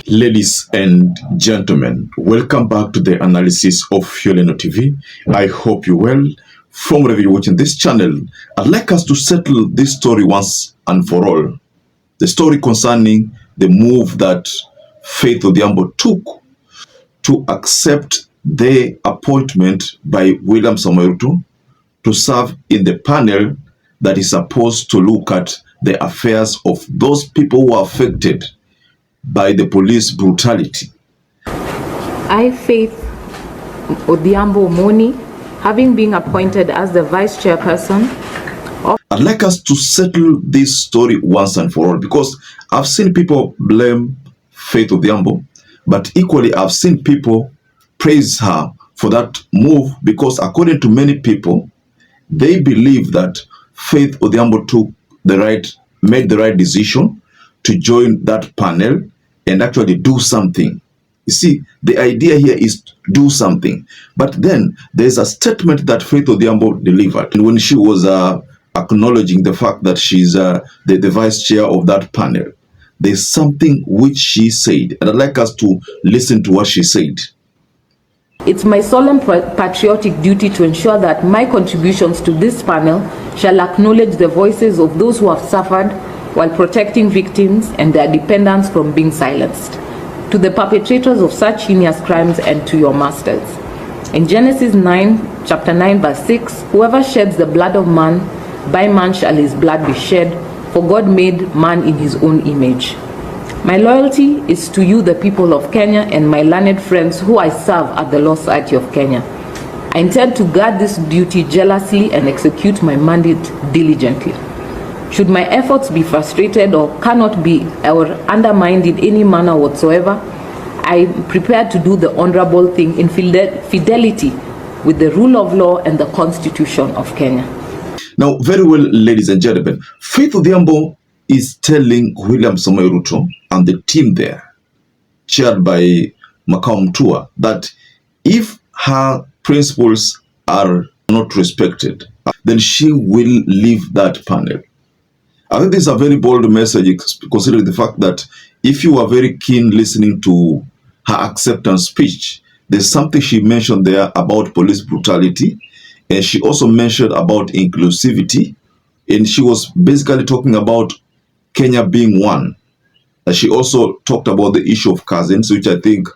Ladies and gentlemen, welcome back to the analysis of YOLENO TV. I hope you're well. From wherever you're watching this channel, I'd like us to settle this story once and for all. The story concerning the move that Faith ODHIAMBO took to accept the appointment by William Samoei Ruto to serve in the panel that is supposed to look at the affairs of those people who are affected by the police brutality. I, Faith ODHIAMBO Moni, having been appointed as the vice chairperson of... I'd like us to settle this story once and for all, because I've seen people blame Faith ODHIAMBO, but equally I've seen people praise her for that move, because according to many people, they believe that Faith ODHIAMBO made the right decision to join that panel and actually do something. You see, the idea here is to do something. But then there's a statement that Faith ODHIAMBO delivered. And when she was acknowledging the fact that she's the vice chair of that panel, there's something which she said. And I'd like us to listen to what she said. It's my solemn patriotic duty to ensure that my contributions to this panel shall acknowledge the voices of those who have suffered while protecting victims and their dependents from being silenced, to the perpetrators of such heinous crimes and to your masters. In Genesis 9, chapter 9, verse 6, whoever sheds the blood of man, by man shall his blood be shed, for God made man in his own image. My loyalty is to you, the people of Kenya, and my learned friends who I serve at the Law Society of Kenya. I intend to guard this duty jealously and execute my mandate diligently. Should my efforts be frustrated or cannot be or undermined in any manner whatsoever, I am prepared to do the honorable thing in fidelity with the rule of law and the Constitution of Kenya. Now, very well, ladies and gentlemen, Faith ODHIAMBO is telling William Samoei Ruto and the team there, chaired by Makau Mtua, that if her principles are not respected, then she will leave that panel. I think this is a very bold message, considering the fact that if you are very keen listening to her acceptance speech, there's something she mentioned there about police brutality, and she also mentioned about inclusivity, and she was basically talking about Kenya being one. And she also talked about the issue of cousins, which I think,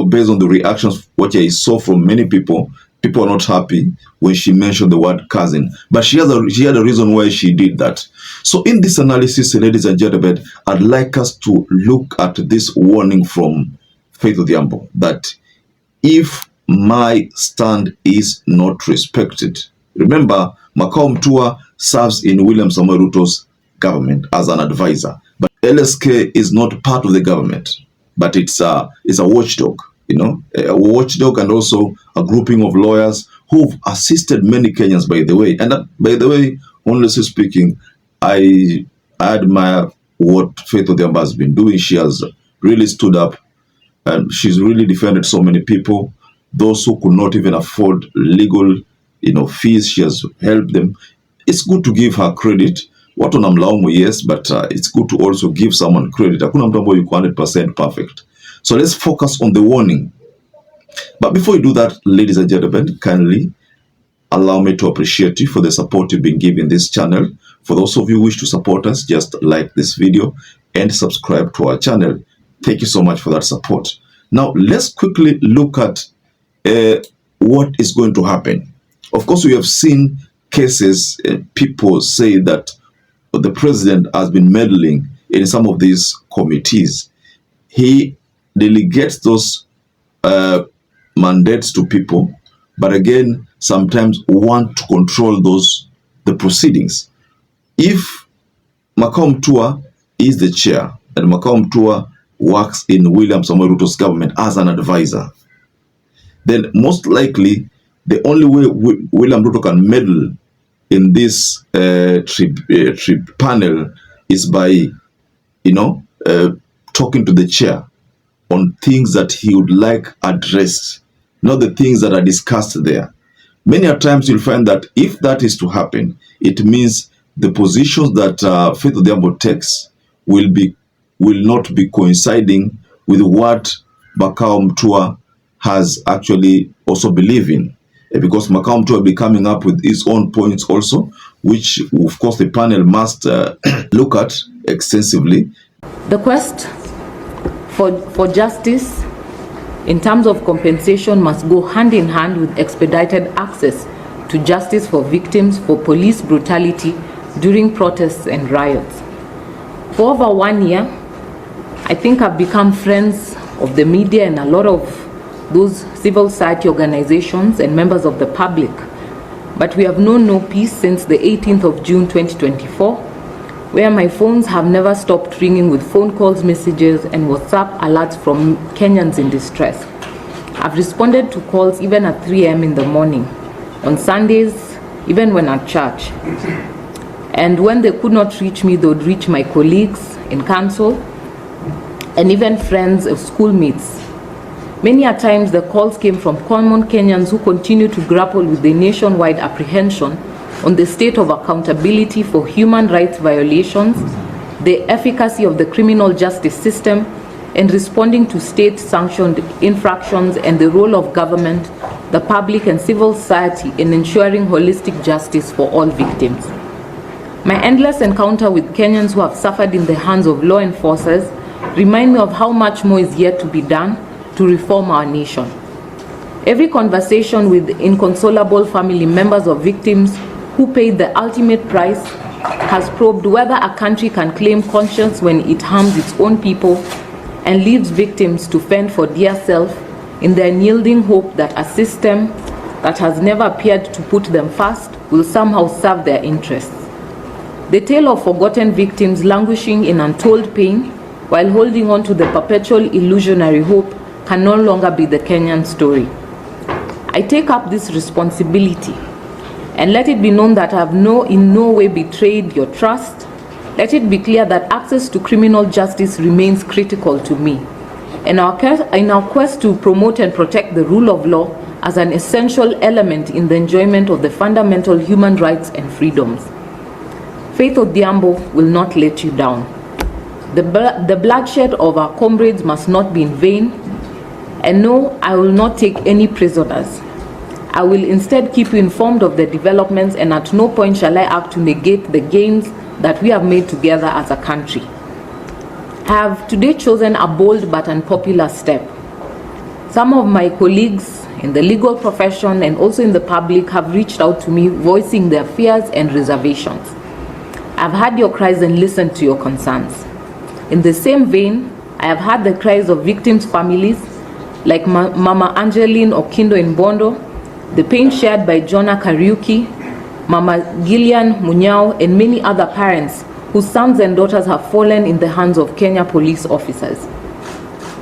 based on the reactions, what I saw from many people, people are not happy when she mentioned the word cousin. But she had a reason why she did that. So in this analysis, ladies and gentlemen, I'd like us to look at this warning from Faith ODHIAMBO that if my stand is not respected, remember, Makau Mtua serves in William Samoei Ruto's government as an advisor, but LSK is not part of the government, but it's a watchdog, you know, a watchdog, and also a grouping of lawyers who've assisted many Kenyans, by the way. And by the way, honestly speaking, I admire what Faith ODHIAMBO has been doing. She has really stood up and she's really defended so many people, those who could not even afford legal, fees. She has helped them. It's good to give her credit. What on mlaumu, yes, but it's good to also give someone credit. Hakuna mtu ambaye yuko 100% perfect. So let's focus on the warning. But before you do that, ladies and gentlemen, kindly allow me to appreciate you for the support you've been giving this channel. For those of you who wish to support us, just like this video and subscribe to our channel. Thank you so much for that support. Now, let's quickly look at what is going to happen. Of course, we have seen cases, people say that the president has been meddling in some of these committees. He delegates those mandates to people, but again, sometimes want to control the proceedings. If Makau Mtua is the chair and Makau Mtua works in William Samoei Ruto's government as an advisor, then most likely the only way William Ruto can meddle in this panel is by, talking to the chair on things that he would like addressed, not the things that are discussed there. Many a times you'll find that if that is to happen, it means the positions that Faith ODHIAMBO takes will not be coinciding with what Makao Mtua has actually also believed in. Because Makao Mtua will be coming up with his own points also, which of course the panel must look at extensively. The quest for justice in terms of compensation must go hand in hand with expedited access to justice for victims for police brutality during protests and riots. For over 1 year, I think I've become friends of the media and a lot of those civil society organizations and members of the public. But we have known no peace since the 18th of June 2024, where my phones have never stopped ringing with phone calls, messages, and WhatsApp alerts from Kenyans in distress. I've responded to calls even at 3 a.m. in the morning, on Sundays, even when at church. And when they could not reach me, they would reach my colleagues in council and even friends of schoolmates. Many a times the calls came from common Kenyans who continue to grapple with the nationwide apprehension on the state of accountability for human rights violations, the efficacy of the criminal justice system, and responding to state-sanctioned infractions, and the role of government, the public, and civil society in ensuring holistic justice for all victims. My endless encounter with Kenyans who have suffered in the hands of law enforcers remind me of how much more is yet to be done to reform our nation. Every conversation with inconsolable family members of victims who paid the ultimate price has probed whether a country can claim conscience when it harms its own people and leaves victims to fend for dear self in the unyielding hope that a system that has never appeared to put them first will somehow serve their interests. The tale of forgotten victims languishing in untold pain while holding on to the perpetual illusionary hope can no longer be the Kenyan story. I take up this responsibility, and let it be known that I have in no way betrayed your trust. Let it be clear that access to criminal justice remains critical to me. In our quest to promote and protect the rule of law as an essential element in the enjoyment of the fundamental human rights and freedoms. Faith ODHIAMBO will not let you down. The bloodshed of our comrades must not be in vain. And no, I will not take any prisoners. I will instead keep you informed of the developments, and at no point shall I act to negate the gains that we have made together as a country. I have today chosen a bold but unpopular step. Some of my colleagues in the legal profession and also in the public have reached out to me voicing their fears and reservations. I've heard your cries and listened to your concerns. In the same vein, I have heard the cries of victims' families like Mama Angeline Okindo in Bondo, the pain shared by Jonah Kariuki, Mama Gillian Munyao, and many other parents whose sons and daughters have fallen in the hands of Kenya police officers.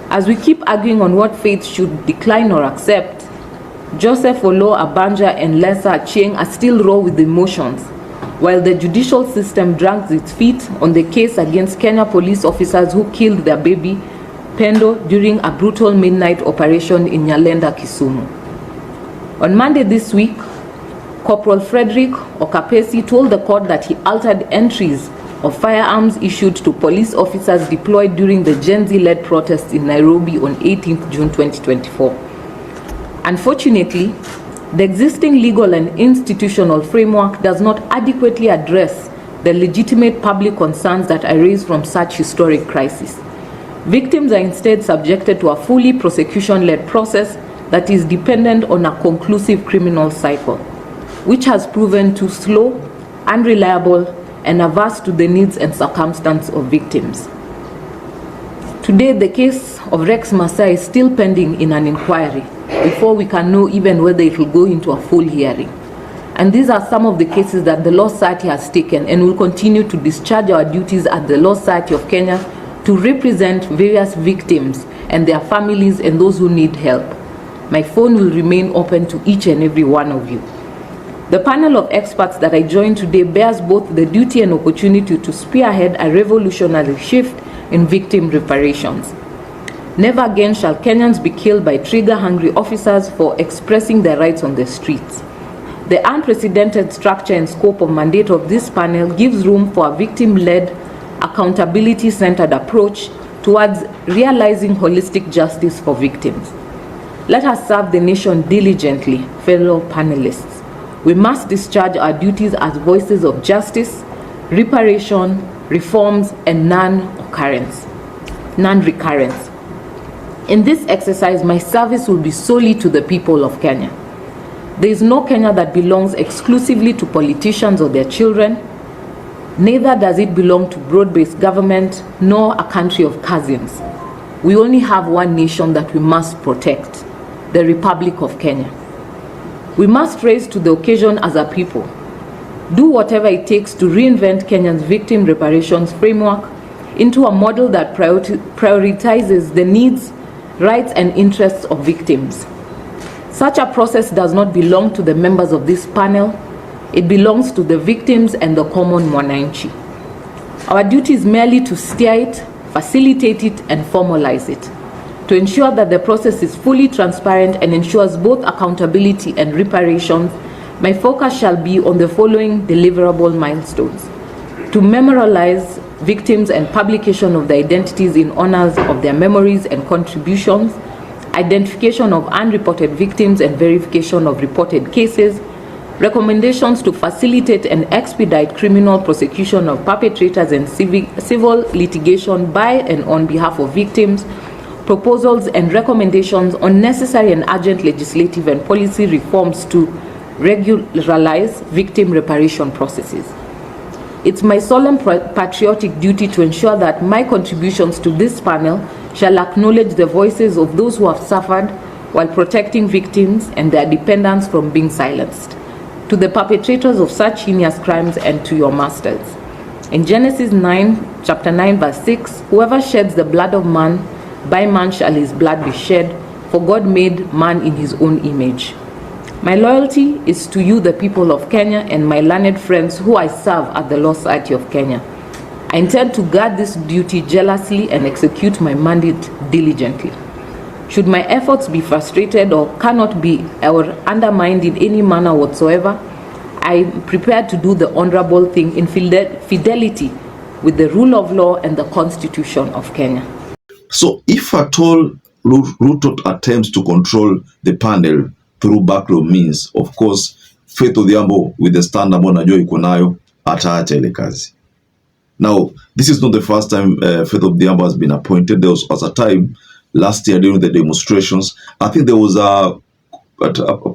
As we keep arguing on what faith should decline or accept, Joseph Olo Abanja and Lesa Achieng are still raw with emotions, while the judicial system drags its feet on the case against Kenya police officers who killed their baby Pendo during a brutal midnight operation in Nyalenda, Kisumu. On Monday this week, Corporal Frederick Okapesi told the court that he altered entries of firearms issued to police officers deployed during the Gen Z-led protests in Nairobi on 18th June 2024. Unfortunately, the existing legal and institutional framework does not adequately address the legitimate public concerns that arise from such historic crises. Victims are instead subjected to a fully prosecution-led process that is dependent on a conclusive criminal cycle, which has proven too slow, unreliable, and averse to the needs and circumstances of victims. Today, the case of Rex Masai is still pending in an inquiry before we can know even whether it will go into a full hearing. And these are some of the cases that the Law Society has taken and will continue to discharge our duties at the Law Society of Kenya to represent various victims and their families and those who need help. My phone will remain open to each and every one of you. The panel of experts that I joined today bears both the duty and opportunity to spearhead a revolutionary shift in victim reparations. Never again shall Kenyans be killed by trigger-hungry officers for expressing their rights on the streets. The unprecedented structure and scope of mandate of this panel gives room for a victim-led, accountability-centered approach towards realizing holistic justice for victims. Let us serve the nation diligently, fellow panelists. We must discharge our duties as voices of justice, reparation, reforms, and non-recurrence. In this exercise, my service will be solely to the people of Kenya. There is no Kenya that belongs exclusively to politicians or their children. Neither does it belong to broad-based government, nor a country of cousins. We only have one nation that we must protect, the Republic of Kenya. We must rise to the occasion as a people. Do whatever it takes to reinvent Kenya's victim reparations framework into a model that prioritizes the needs, rights, and interests of victims. Such a process does not belong to the members of this panel. It belongs to the victims and the common mwananchi. Our duty is merely to steer it, facilitate it, and formalize it, to ensure that the process is fully transparent and ensures both accountability and reparations. My focus shall be on the following deliverable milestones: to memorialize victims and publication of their identities in honors of their memories and contributions, identification of unreported victims and verification of reported cases, recommendations to facilitate and expedite criminal prosecution of perpetrators and civil litigation by and on behalf of victims, proposals and recommendations on necessary and urgent legislative and policy reforms to regularize victim reparation processes. It's my solemn patriotic duty to ensure that my contributions to this panel shall acknowledge the voices of those who have suffered while protecting victims and their dependents from being silenced, to the perpetrators of such heinous crimes, and to your masters. In Genesis 9, chapter 9, verse 6, whoever sheds the blood of man, by man shall his blood be shed, for God made man in his own image. My loyalty is to you, the people of Kenya, and my learned friends who I serve at the Law Society of Kenya. I intend to guard this duty jealously and execute my mandate diligently. Should my efforts be frustrated or cannot be or undermined in any manner whatsoever, I am prepared to do the honorable thing in fidelity with the rule of law and the Constitution of Kenya. So if at all RUTO attempts to control the panel through backroom means, of course, Faith Odhiambo with the stand ambayo najua iko nayo ataacha ile kazi. Now, this is not the first time Faith Odhiambo has been appointed. There was a time last year during the demonstrations. I think there was a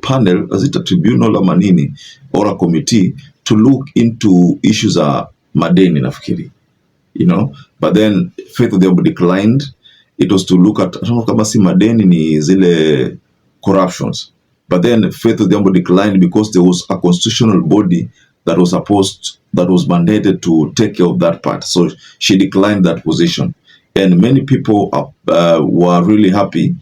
panel, is it a tribunal or manini, or a committee to look into issues of madeni nafikiri, you know. But then Faith Odhiambo declined. It was to look at, I don't know kama si madeni ni zile corruptions. But then Faith Odhiambo declined because there was a constitutional body that was mandated to take care of that part. So she declined that position. And many people were really happy.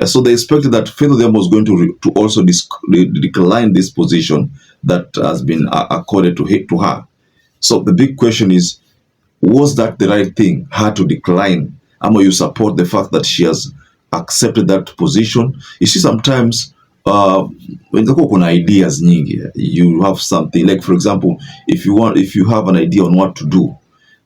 So they expected that Faith Odhiambo was going to also decline this position that has been accorded to her. So the big question is, was that the right thing, her to decline? Or you support the fact that she has accepted that position? You see, sometimes when kuna ideas nyingi, you have something like, for example, if you have an idea on what to do,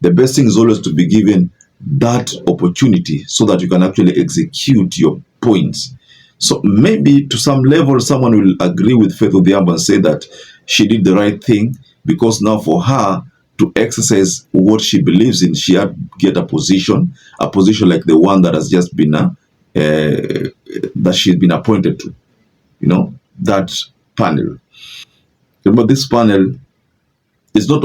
the best thing is always to be given that opportunity so that you can actually execute your points. So maybe to some level someone will agree with Faith Odhiambo and say that she did the right thing, because now for her to exercise what she believes in, she had to get a position like the one that has just been that she's been appointed to, you know, that panel. Remember, this panel is not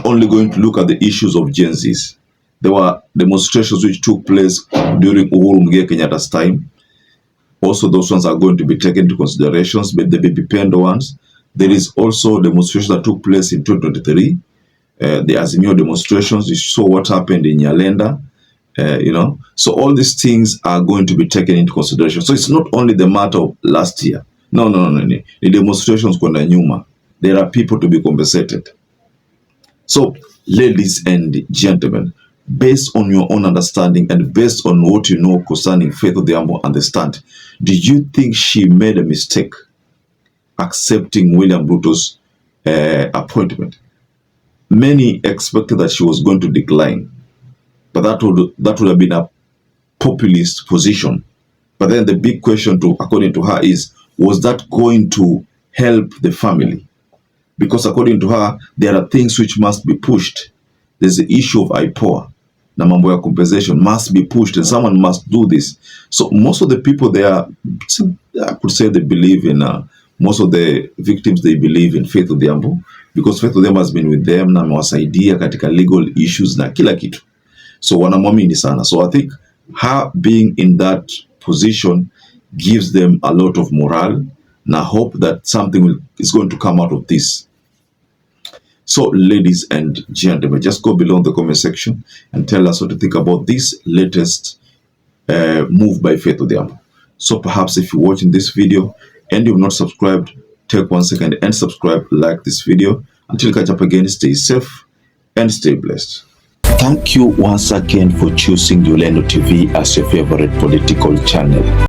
only going to look at the issues of Gen Zs. There were demonstrations which took place during Uhuru Muigai Kenyatta's time. Also, those ones are going to be taken into considerations, but the baby pendo ones. There is also demonstration that took place in 2023. The Azimio demonstrations, you saw what happened in Nyalenda, you know. So all these things are going to be taken into consideration. So it's not only the matter of last year. No. The demonstrations kwenda nyuma. There are people to be compensated. So, ladies and gentlemen, based on your own understanding and based on what you know concerning Faith Odhiambo and the stand, do you think she made a mistake accepting William Ruto's appointment? Many expected that she was going to decline, but that would have been a populist position. But then the big question, according to her, is, was that going to help the family? Because according to her, there are things which must be pushed. There's the issue of IPOA. Na mambo ya compensation must be pushed, and someone must do this. So most of the people there, I could say they believe in, most of the victims, they believe in Faith Odhiambo, because Faith Odhiambo has been with them na amewasaidia katika legal issues na kila kitu. So wanamwamini sana. So I think her being in that position gives them a lot of morale, and I hope that something is going to come out of this. So ladies and gentlemen, just go below in the comment section and tell us what you think about this latest move by Faith Odhiambo. So perhaps if you're watching this video and you've not subscribed, take 1 second and subscribe, like this video. Until we catch up again, stay safe and stay blessed. Thank you once again for choosing YOLENO TV as your favorite political channel.